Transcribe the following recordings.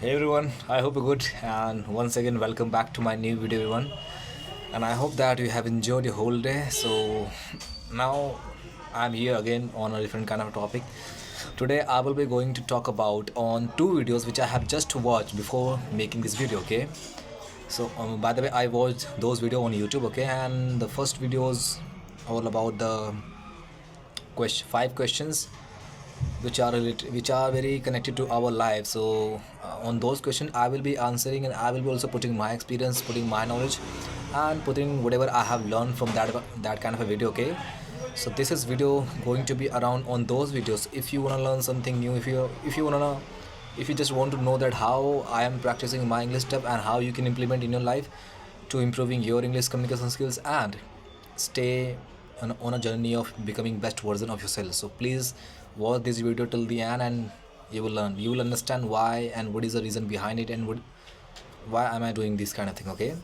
Hey everyone, I hope you're good, and once again welcome back to my new video everyone. And I hope that you have enjoyed your whole day. So now I'm here again on a different kind of topic. Today I will be going to talk about on two videos which I have just watched before making this video, okay? So by the way, I watched those video on YouTube, okay? And the first video was all about the five questions which are very connected to our life. So on those questions I will be answering, and I will be also putting my experience, putting my knowledge, and putting whatever I have learned from that kind of a video, okay? So this is video going to be around on those videos. If you want to learn something new, if you want to if you just want to know that how I am practicing my English stuff and how you can implement in your life to improving your English communication skills and stay on a journey of becoming best version of yourself. So please watch this video till the end, and you will understand why and what is the reason behind it, and why am I doing this kind of thing, okay?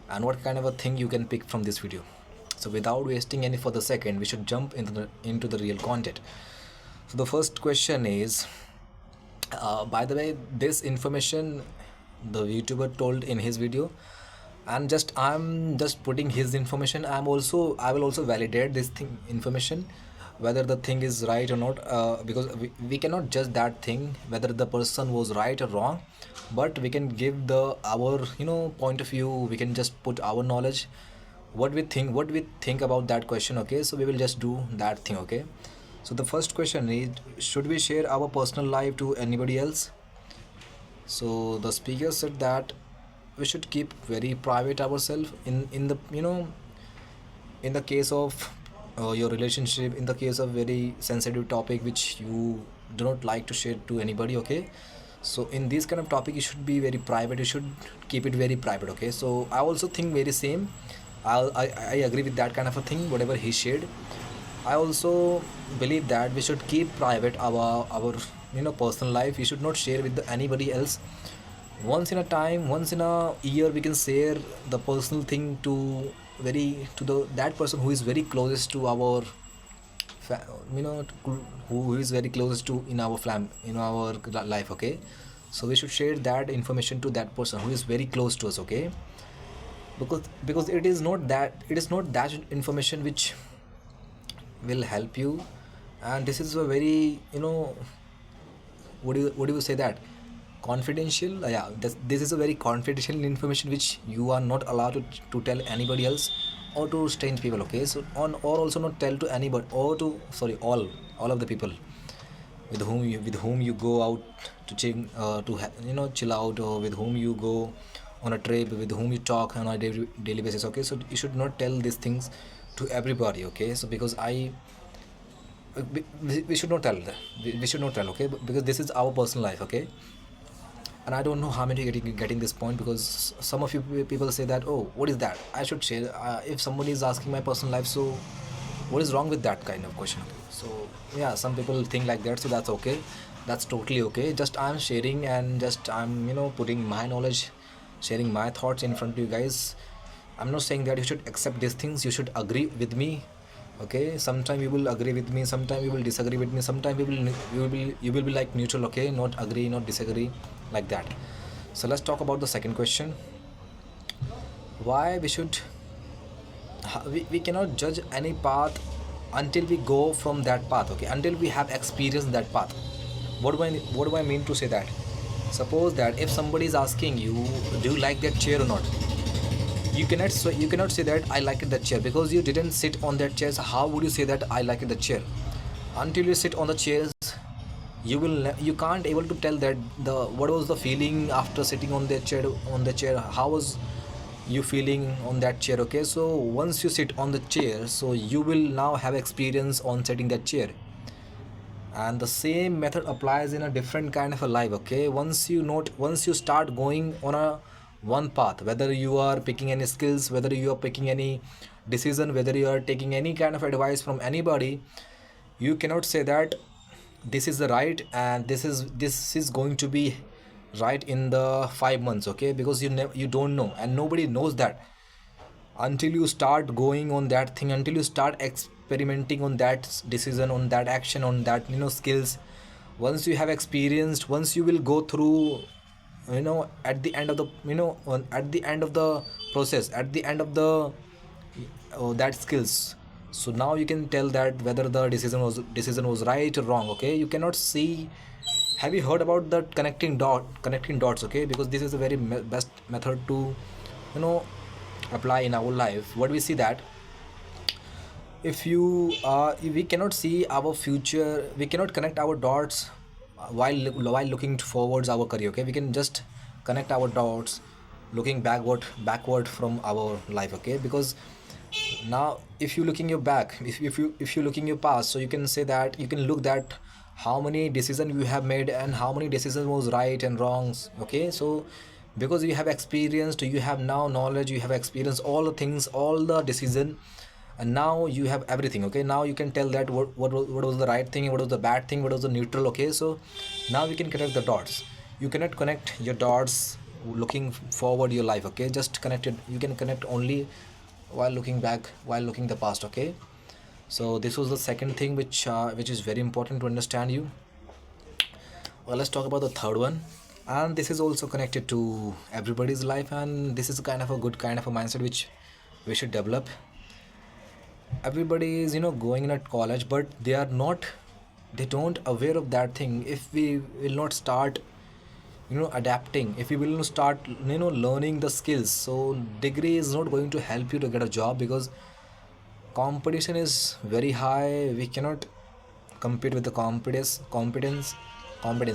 And what kind of a thing you can pick from this video. So without wasting any further second, we should jump into the real content. So the first question is, by the way, this information the YouTuber told in his video, and just I'm just putting his information. I will also validate this thing information whether the thing is right or not, because we cannot judge that thing whether the person was right or wrong, but we can give the our point of view. We can just put our knowledge, what we think about that question, okay? So we will just do that thing, okay? So the first question is, should we share our personal life to anybody else? So the speaker said that we should keep very private ourselves in the in the case of your relationship, in the case of very sensitive topic which you do not like to share to anybody, okay? So in this kind of topic you should be very private, you should keep it very private, okay? So I also think very same. I agree with that kind of a thing whatever he shared. I also believe that we should keep private our personal life. We should not share with anybody else. Once in a time, once in a year, we can share the personal thing to the that person who is very closest to our fa- you know who is very closest to in our life, okay? So we should share that information to that person who is very close to us, okay? Because it is not that information which will help you, and this is a very what do you say that confidential, yeah, this is a very confidential information which you are not allowed to tell anybody else or to strange people, okay? So on or also not tell to anybody, or to sorry all of the people with whom you go out to chill out, or with whom you go on a trip, with whom you talk on a daily basis, okay? So you should not tell these things to everybody, okay? So because we should not tell that, we should not tell, okay? Because this is our personal life, okay? And I don't know how many getting this point, because some of you people say that, oh, what is that I should share, if somebody is asking my personal life, so what is wrong with that kind of question? So yeah, some people think like that, so that's okay, that's totally okay. Just I'm sharing, and just I'm putting my knowledge, sharing my thoughts in front of you guys. I'm not saying that you should accept these things, you should agree with me, okay? Sometime you will agree with me, sometime you will disagree with me, sometime you will be like neutral, okay? Not agree, not disagree, like that. So let's talk about the second question. Why we should we cannot judge any path until we go from that path, okay? Until we have experienced that path. What do I mean to say that? Suppose that if somebody is asking you, do you like that chair or not, you cannot say that I like that chair, because you didn't sit on that chair. So how would you say that I like the chair? Until you sit on the chairs, you can't able to tell that the what was the feeling after sitting on the chair, how was you feeling on that chair, okay? So once you sit on the chair, so you will now have experience on sitting that chair, and the same method applies in a different kind of a life, okay? Once you start going on a one path, whether you are picking any skills, whether you are picking any decision, whether you are taking any kind of advice from anybody, you cannot say that this is the right, and this is going to be right in the 5 months, okay? Because you don't know, and nobody knows that until you start going on that thing, until you start experimenting on that decision, on that action, on that skills. Once you have experienced, once you will go through at the end of the at the end of the process, at the end of the that skills. So now you can tell that whether the decision was right or wrong. Okay, you cannot see. Have you heard about the connecting dots? Okay, because this is the very best method to you know apply in our life. What we see that, if we cannot see our future, we cannot connect our dots while looking forwards our career. Okay, we can just connect our dots looking backward from our life. Okay, because now if you looking your back, if you looking your past, so you can say that, you can look that how many decisions you have made and how many decisions was right and wrongs. Okay, so because you have experienced, you have now knowledge, you have experienced all the things, all the decision, and now you have everything. Okay, now you can tell that what was the right thing, what was the bad thing, what was the neutral. Okay, so now we can connect the dots. You cannot connect your dots looking forward your life. Okay, just connect it, you can connect only while looking back, while looking the past. Okay, so this was the second thing which is very important to understand you. Well, let's talk about the third one, and this is also connected to everybody's life, and this is kind of a good kind of a mindset which we should develop. Everybody is going in a college, but they don't aware of that thing. If we will not start adapting, if we will not start learning the skills, so degree is not going to help you to get a job, because competition is very high. We cannot compete with the competence,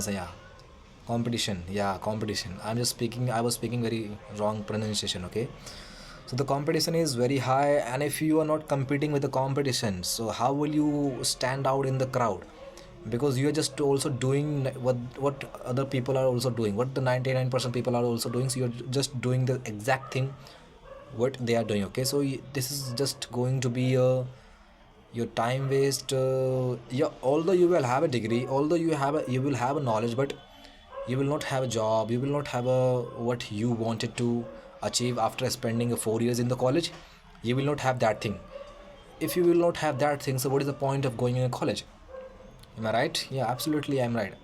yeah, competition, yeah, competition. I was speaking very wrong pronunciation. Okay, so the competition is very high, and if you are not competing with the competition, so how will you stand out in the crowd? Because you are just also doing what other people are also doing, what the 99% people are also doing. So you're just doing the exact thing what they are doing. Okay, so this is just going to be your time waste. Yeah, although you will have a degree, although you will have a knowledge, but you will not have a job, you will not have a what you wanted to achieve after spending 4 years in the college. You will not have that thing. If you will not have that thing, so what is the point of going in a college? Am I right? Yeah, absolutely, I'm right.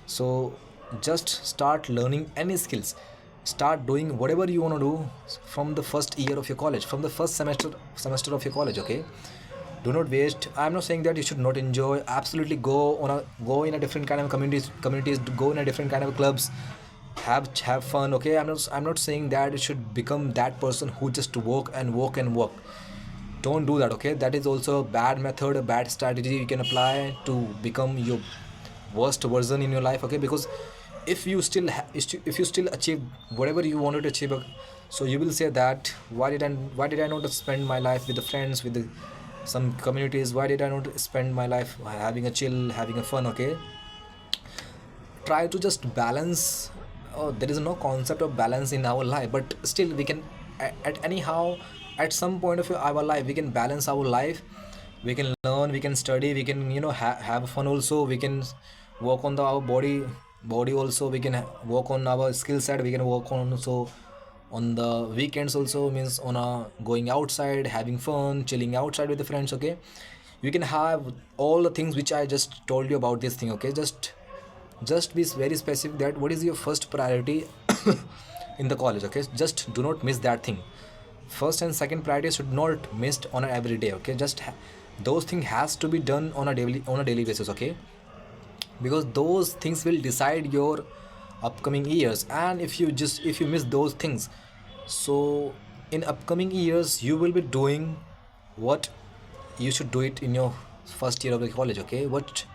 So just start learning any skills, start doing whatever you want to do from the first year of your college, from the first semester of your college. Okay, do not waste. I'm not saying that you should not enjoy. Absolutely, go in a different kind of communities, go in a different kind of clubs, have fun. Okay, I'm not saying that you should become that person who just work and work and work. Don't do that. Okay, that is also a bad method, a bad strategy you can apply to become your worst version in your life. Okay, because if you still achieve whatever you wanted to achieve, so you will say that why did I not spend my life with the friends, with some communities? Why did I not spend my life having a chill, having a fun? Okay, try to just balance. Oh, there is no concept of balance in our life, but still we can at anyhow, at some point of our life, we can balance our life. We can learn, we can study, we can have fun also. We can work on our body also. We can work on our skill set. We can work on also on the weekends also, means on going outside, having fun, chilling outside with the friends. Okay, you can have all the things which I just told you about this thing. Okay, just be very specific that what is your first priority in the college. Okay, just do not miss that thing. First and second priority should not missed on an every day. Okay, those things has to be done on a daily basis. Okay, because those things will decide your upcoming years, and if you miss those things, so in upcoming years you will be doing what you should do it in your first year of the college. Okay, what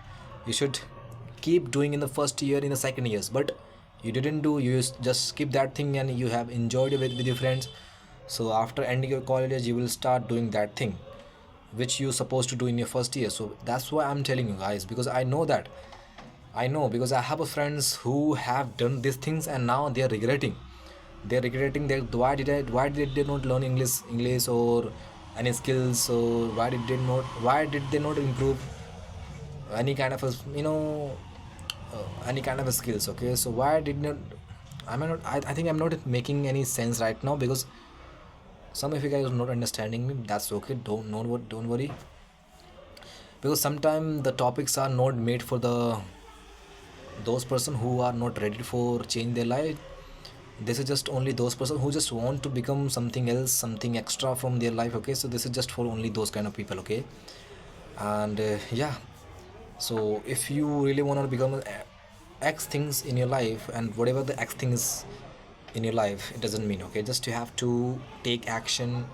you should keep doing in the first year, in the second years, but you didn't do, you just skip that thing and you have enjoyed it with your friends. So after ending your college, you will start doing that thing which you supposed to do in your first year. So that's why I'm telling you guys, because I know, because I have a friends who have done these things and now they are regretting. They're regretting that why did they not learn English or any skills? So why did they not improve any kind of a any kind of a skills? Okay, so why did not I think I'm not making any sense right now, because some of you guys are not understanding me. That's okay, don't worry, because sometimes the topics are not made for the those person who are not ready for change their life, this is just only those person who just want to become something else, something extra from their life. Okay, so this is just for only those kind of people. Okay, and yeah, so if you really want to become x things in your life, and whatever the x thing is in your life, it doesn't mean, okay, just you have to take action.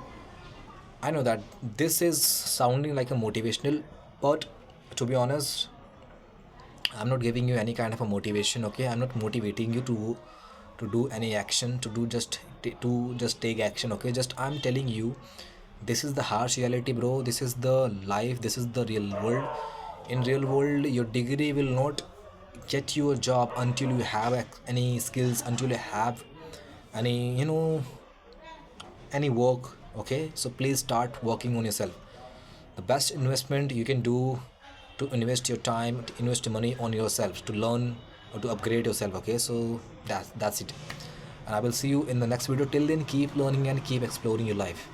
I know that this is sounding like a motivational, but to be honest, I'm not giving you any kind of a motivation. Okay, I'm not motivating you to do any action, to do just to just take action. Okay, just I'm telling you, this is the harsh reality, bro. This is the life, this is the real world. In real world, your degree will not get you a job until you have any skills, until you have any, any work. Okay, so please start working on yourself. The best investment you can do, to invest your time, to invest your money on yourself, to learn or to upgrade yourself. Okay, so that's it, and I will see you in the next video. Till then, keep learning and keep exploring your life.